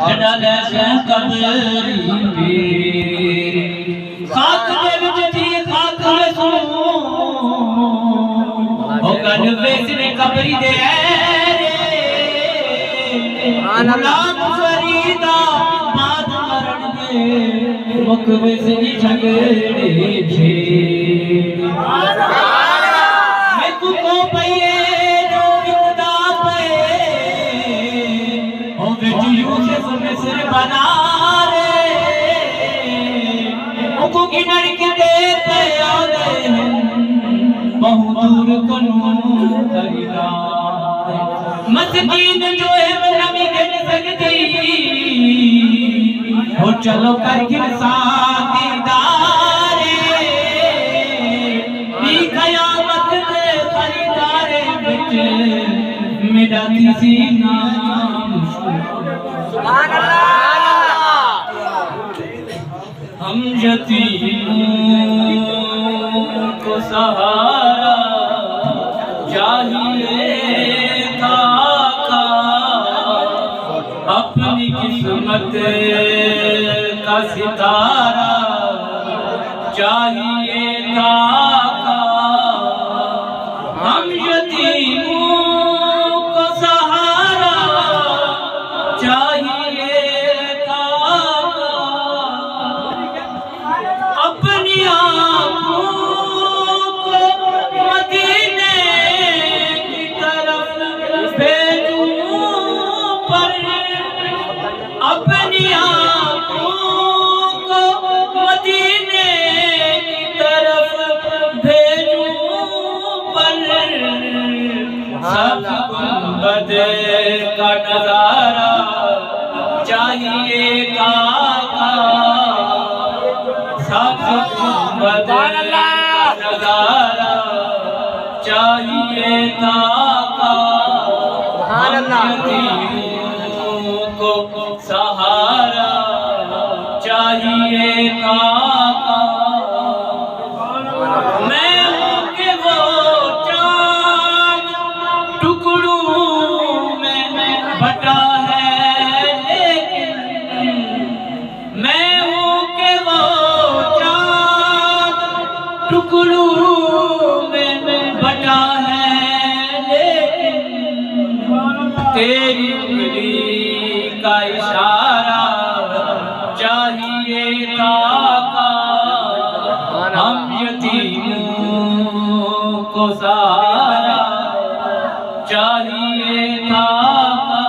جڑا سو قبری خاک دے وچ تھی خاک سو او گن ویسنے قبری دے غلام فریدا ماد مرن دے مک ویسنی جھگڑے چھے میں کو پئیے جو وکدا پئے او وچ یوسف مصر بنا رے او کو گنڑ کے دے پہ آدے بہو دور کنو خریدار مسکین جو ہے نمی گھن سکتی ہو چلو کر گرسان دیدارے بی قیامت دے خریدارے بچ میرا تیسی نام سبحان اللہ ہم یتیموں کو سہارا چاہیے اپنی قسمت کا ستارہ چاہیے تاکہ ہم یتیموں کو سہارا چاہیے تاکہ اپنی آنکھوں کو مدینے کی طرف بھیجوں پر اپنی آنکھوں کو مدینے کی طرف بھیجوں پر سب گنبد کا نظارہ چاہیے کاکا سب گنبد کا نظارہ چاہیے کاکا ہم یتیموں کو سہارا چاہیے کاکا میں ہوں کہ وہ چاند ٹکڑوں میں بٹا ہے لیکن میں ہوں کہ وہ چاند ٹکڑوں میں بٹا ہے لیکن تیری انگلی کا اشارہ چاہیے کاکا ہم یتیموں کو سہارا چاہیے کاکا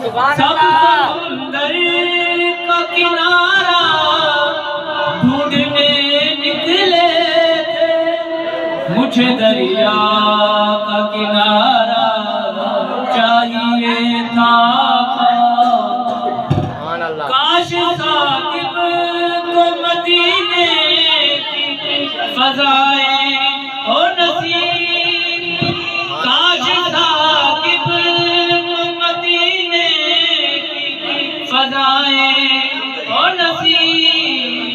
سب سمندر کا کنارہ ڈھونڈنے نکلے تھے مجھے دریا کا کنارہ چاہیے کاکا کاش ثاقب کو مدینے کی فضائیں ہو نصیب کاش ثاقب کو مدینے کی فضائیں ہو نصیب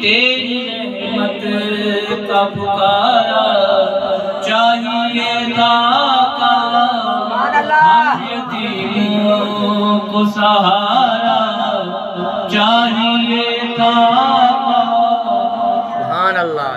تیری رحمت کا پکارا چاہیے کاکا ہم یتیموں کو سہارا چاہیے کاکا سبحان اللہ